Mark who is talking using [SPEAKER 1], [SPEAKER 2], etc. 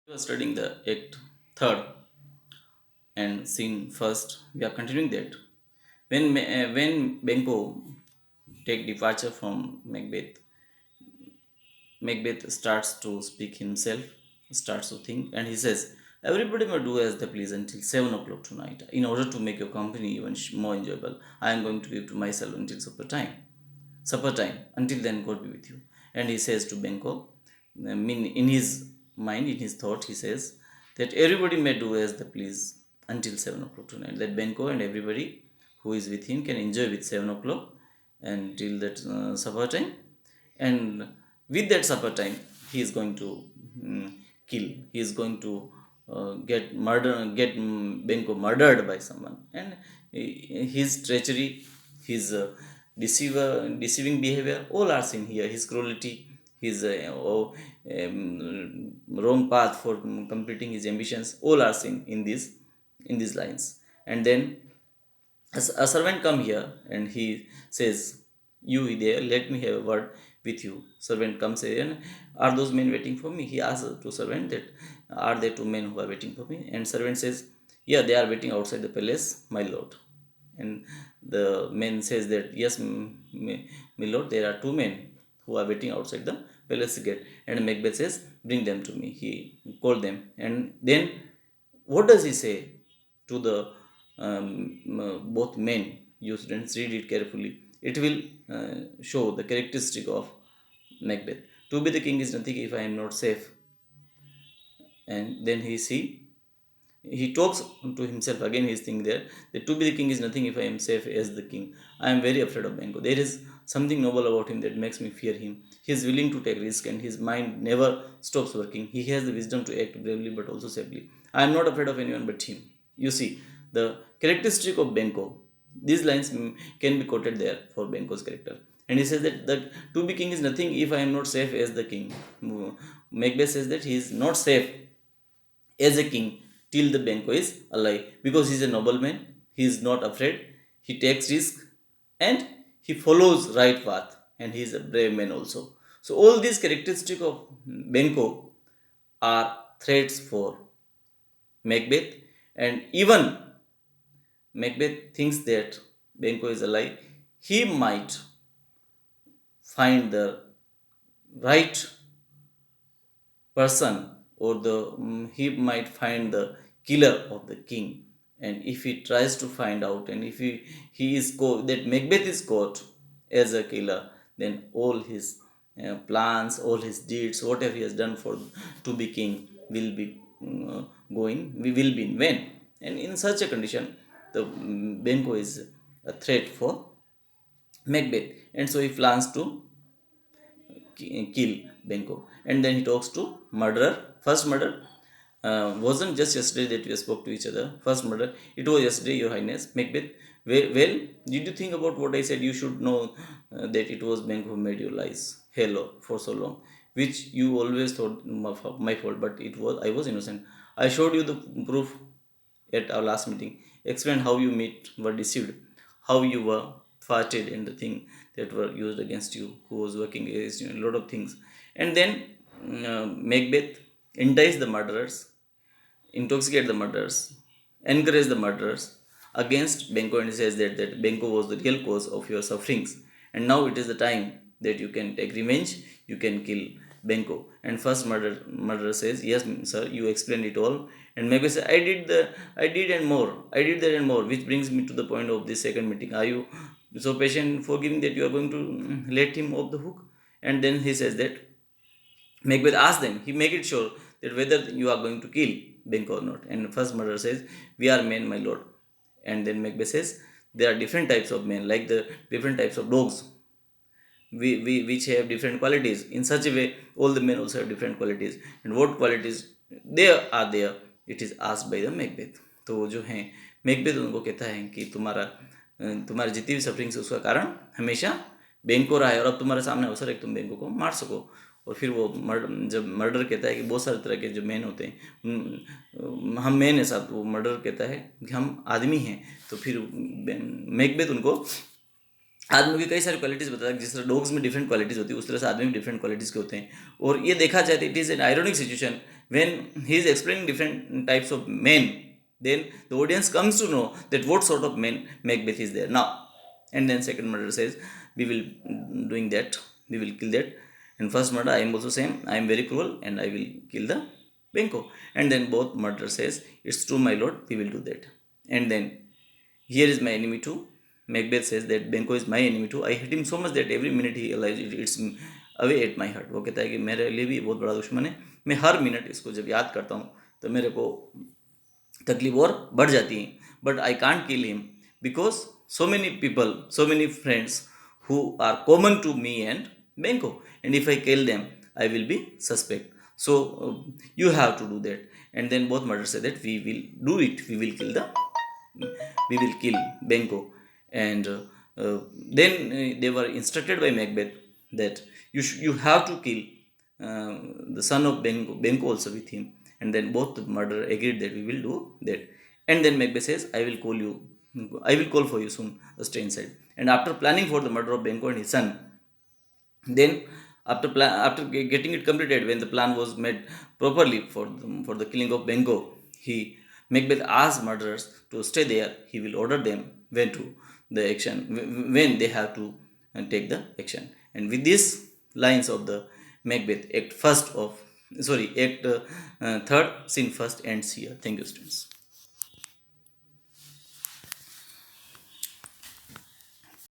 [SPEAKER 1] We are studying the act third and scene first. We are continuing that. When Benko take departure from Macbeth, Macbeth starts to speak himself, starts to think, and he says, "Everybody may do as they please until 7 o'clock tonight. In order to make your company even more enjoyable, I am going to give to myself until supper time. Supper time. Until then, God be with you." And he says to Benko, in his mind, in his thought, he says that everybody may do as they please until 7 o'clock tonight. That Benko and everybody who is with him can enjoy with 7 o'clock until that supper time. And with that supper time, he is going to kill. He is going to get Benko murdered by someone. And his treachery, his deceiving behavior, all are seen here. His cruelty, his wrong path for completing his ambitions, all are seen in these lines. And then a servant come here and he says, "You there, let me have a word with you." Servant comes here, and, "Are those men waiting for me?" He asks to servant that, "Are there two men who are waiting for me?" And servant says, "Yeah, they are waiting outside the palace, my lord." And the man says that, "Yes, my lord, there are two men who are waiting outside the palace gate." And Macbeth says, "Bring them to me." He called them, and then what does he say to the both men? You students read it carefully. It will show the characteristic of Macbeth. "To be the king is nothing if I am not safe." And then he talks to himself again. He's thinking there that to be the king is nothing if I am safe as the king. I am very afraid of Banquo. There is something noble about him that makes me fear him. He is willing to take risk, and his mind never stops working. He has the wisdom to act bravely but also safely. I am not afraid of anyone but him. You see the characteristic of Banquo. These lines can be quoted there for Banquo's character. And he says that to be king is nothing if I am not safe as the king. Macbeth says that he is not safe as a king till the Banquo is alive, because he is a nobleman. He is not afraid. He takes risk, and he follows right path, and he is a brave man also. So all these characteristics of Banquo are threats for Macbeth. And even Macbeth thinks that Banquo is alive. He might find the right person, or he might find the killer of the king. And if he tries to find out, and if he is that Macbeth is caught as a killer, then all his plans, all his deeds, whatever he has done for to be king, will be we will be in vain. And in such a condition, the Benko is a threat for Macbeth, and so he plans to kill Benko. And then he talks to murderer. First murder wasn't just yesterday that we spoke to each other. First murder, it was yesterday, Your Highness. Macbeth, well, did you think about what I said? You should know that it was Benko who made you lies hello for so long, which you always thought my fault, but it was I was innocent. I showed you the proof at our last meeting, explained how you were deceived, how you were farted in the thing that were used against you, who was working against you, a lot of things. And then Macbeth entice the murderers, intoxicate the murderers, encourage the murderers against Benko, and says that Benko was the real cause of your sufferings. And now it is the time that you can take revenge, you can kill Benko. And first murderer says, "Yes, sir, you explained it all." And Macbeth says, I did and more. I did that and more, which brings me to the point of this second meeting. Are you so patient, forgiving, that you are going to let him off the hook? And then he says that Macbeth asks them, he make it sure that whether you are going to kill Benko or not. And first murderer says, "We are men, my lord." And then Macbeth says, "There are different types of men, like the different types of dogs, which have different qualities. In such a way, all the men also have different qualities. And what qualities there are there, it is asked by the Macbeth." तो जो है Macbeth उनको कहता है कि तुम्हारी जितनी भी सफरिंग्स उसका कारण हमेशा बेंको रहा है, और अब तुम्हारे सामने अवसर है कि तुम बेंको को मार सको। और फिर वो जब मर्डर कहता है कि बहुत सारे तरह के जो मैन होते हैं, हम मैन है साहब, वो मर्डर कहता है कि हम आदमी हैं। तो फिर मैकबेथ उनको आदमी की कई सारी क्वालिटीज़ बताता है, जिस तरह डॉग्स में डिफरेंट क्वालिटीज़ होती है, उस तरह से आदमी में डिफरेंट क्वालिटीज़ के होते हैं। और ये देखा जाए तो it is an ironic situation when he is explaining different types of men, then the audience comes to know that what sort of men Macbeth is there now. And then second murderer says, we will doing that, we will kill that. And first murder, I am also same, I am very cruel and I will kill the Benko. And then both murderer says, it's true my lord, we will do that. And then, here is my enemy too. Macbeth says that Benko is my enemy too. I hate him so much that every minute he alive it's away at my heart. वो कहता है कि मेरे लिए भी बहुत बड़ा दुश्मन है, मैं हर मिनट इसको जब याद करता हूँ तो मेरे को तकलीफ और बढ़ जाती है. But I can't kill him because so many people, so many friends who are common to me and Benko, and if I kill them I will be suspect. So you have to do that. And then both murderers say that we will do it, we will kill Benko. And then they were instructed by Macbeth that you have to kill the son of Benko also with him. And then both the murderer agreed that we will do that. And then Macbeth says, I will call for you soon, stay inside. And after planning for the murder of Benko and his son, then after getting it completed, when the plan was made properly for the killing of Benko, he Macbeth asked murderers to stay there. He will order them when to the action, when they have to take the action. And with these lines of the Macbeth, act third, scene first ends here. Thank you, students.